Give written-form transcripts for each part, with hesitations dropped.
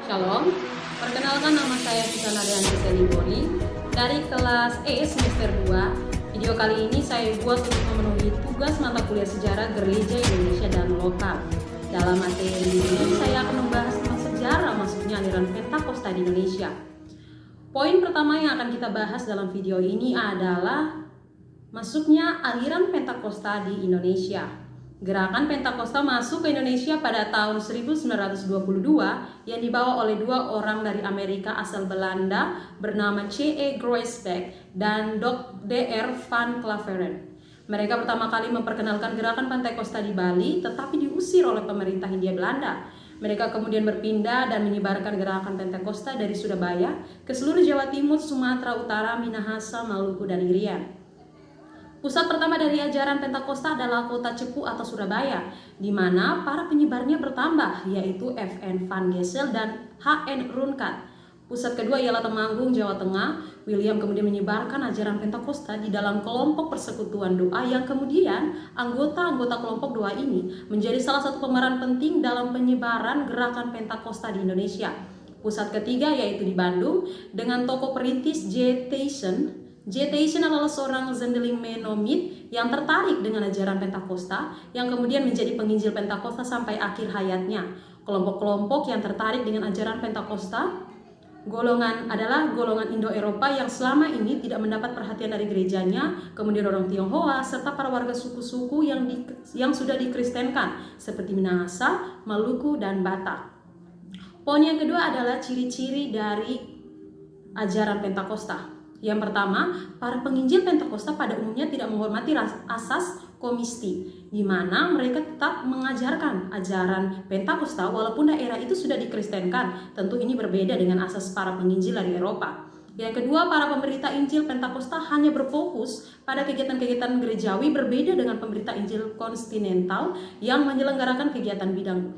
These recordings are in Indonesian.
Shalom, perkenalkan nama saya Vita Narianti Selibori dari kelas E semester 2. Video kali ini saya buat untuk memenuhi tugas mata kuliah sejarah gereja Indonesia dan lokal. Dalam materi ini saya akan membahas tentang sejarah masuknya aliran Pentakosta di Indonesia. Poin pertama yang akan kita bahas dalam video ini adalah masuknya aliran Pentakosta di Indonesia. Gerakan Pentakosta masuk ke Indonesia pada tahun 1922 yang dibawa oleh dua orang dari Amerika asal Belanda bernama C.E. Groesbeck dan Dr. Van Claveren. Mereka pertama kali memperkenalkan gerakan Pentakosta di Bali, tetapi diusir oleh pemerintah Hindia Belanda. Mereka kemudian berpindah dan menyebarkan gerakan Pentakosta dari Surabaya ke seluruh Jawa Timur, Sumatera Utara, Minahasa, Maluku, dan Irian. Pusat pertama dari ajaran Pentakosta adalah kota Cepu atau Surabaya, di mana para penyebarnya bertambah, yaitu F.N. Van Gessel dan H.N. Runkat. Pusat kedua ialah Temanggung, Jawa Tengah. William kemudian menyebarkan ajaran Pentakosta di dalam kelompok persekutuan doa yang kemudian anggota-anggota kelompok doa ini menjadi salah satu pemeran penting dalam penyebaran gerakan Pentakosta di Indonesia. Pusat ketiga yaitu di Bandung dengan tokoh perintis J. Tyson. J. Tyson adalah seorang Zendeling Mennonite yang tertarik dengan ajaran Pentakosta yang kemudian menjadi penginjil Pentakosta sampai akhir hayatnya. Kelompok-kelompok yang tertarik dengan ajaran Pentakosta adalah golongan Indo-Eropa yang selama ini tidak mendapat perhatian dari gerejanya, kemudian orang Tionghoa, serta para warga suku-suku yang sudah dikristenkan seperti Minahasa, Maluku, dan Batak. Poin yang kedua adalah ciri-ciri dari ajaran Pentakosta. Yang pertama, para penginjil Pentakosta pada umumnya tidak menghormati asas komisti, di mana mereka tetap mengajarkan ajaran Pentakosta walaupun daerah itu sudah dikristenkan. Tentu ini berbeda dengan asas para penginjil dari Eropa. Yang kedua, para pemberita Injil Pentakosta hanya berfokus pada kegiatan-kegiatan gerejawi, berbeda dengan pemberita Injil kontinental yang menyelenggarakan kegiatan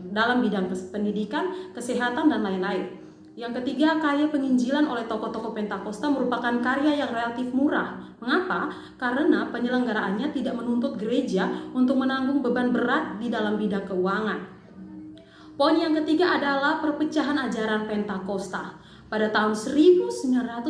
dalam bidang pendidikan, kesehatan, dan lain-lain. Yang ketiga, karya penginjilan oleh tokoh-tokoh Pentakosta merupakan karya yang relatif murah. Mengapa? Karena penyelenggaraannya tidak menuntut gereja untuk menanggung beban berat di dalam bidang keuangan. Poin yang ketiga adalah perpecahan ajaran Pentakosta. Pada tahun 1931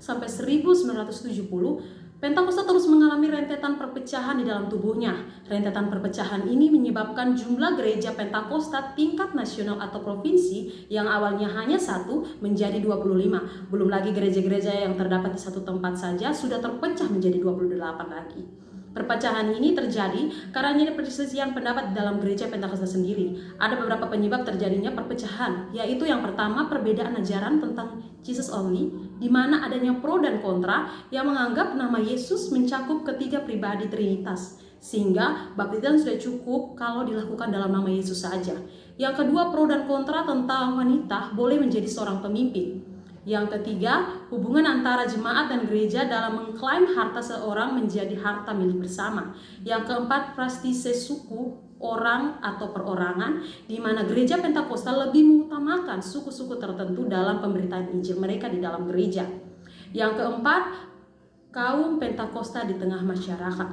sampai 1970, Pentakosta terus mengalami rentetan perpecahan di dalam tubuhnya. Rentetan perpecahan ini menyebabkan jumlah gereja Pentakosta tingkat nasional atau provinsi yang awalnya hanya 1 menjadi 25. Belum lagi gereja-gereja yang terdapat di satu tempat saja sudah terpecah menjadi 28 lagi. Perpecahan ini terjadi karena perselisihan pendapat dalam gereja Pentakosta sendiri. Ada beberapa penyebab terjadinya perpecahan, yaitu yang pertama perbedaan ajaran tentang Jesus only, di mana adanya pro dan kontra yang menganggap nama Yesus mencakup ketiga pribadi Trinitas, sehingga baptisan sudah cukup kalau dilakukan dalam nama Yesus saja. Yang kedua, pro dan kontra tentang wanita boleh menjadi seorang pemimpin. Yang ketiga, hubungan antara jemaat dan gereja dalam mengklaim harta seorang menjadi harta milik bersama. Yang keempat, prastise suku, orang atau perorangan, di mana gereja Pentakosta lebih mengutamakan suku-suku tertentu dalam pemberitaan Injil mereka di dalam gereja. Yang keempat, kaum Pentakosta di tengah masyarakat.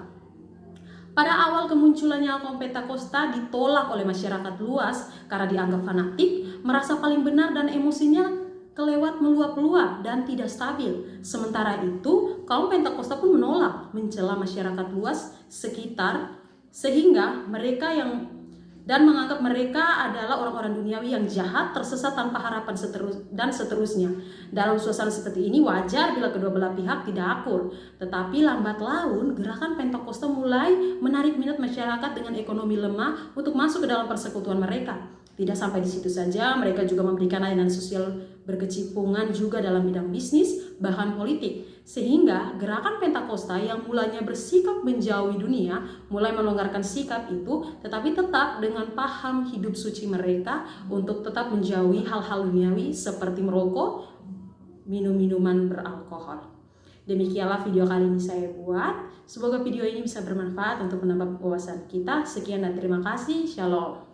Pada awal kemunculannya kaum Pentakosta ditolak oleh masyarakat luas karena dianggap fanatik, merasa paling benar dan emosinya kelewat meluap-luap dan tidak stabil. Sementara itu, kaum Pentakosta pun menolak, mencela masyarakat luas sekitar, sehingga mereka dan menganggap mereka adalah orang-orang duniawi yang jahat, tersesat tanpa harapan dan seterusnya. Dalam suasana seperti ini wajar bila kedua belah pihak tidak akur. Tetapi lambat laun gerakan Pentakosta mulai menarik minat masyarakat dengan ekonomi lemah untuk masuk ke dalam persekutuan mereka. Tidak sampai di situ saja, mereka juga memberikan layanan sosial berkecimpungan juga dalam bidang bisnis, bahkan politik. Sehingga gerakan Pentakosta yang mulanya bersikap menjauhi dunia, mulai melonggarkan sikap itu, tetapi tetap dengan paham hidup suci mereka untuk tetap menjauhi hal-hal duniawi seperti merokok, minum-minuman beralkohol. Demikianlah video kali ini saya buat. Semoga video ini bisa bermanfaat untuk menambah wawasan kita. Sekian dan terima kasih. Shalom.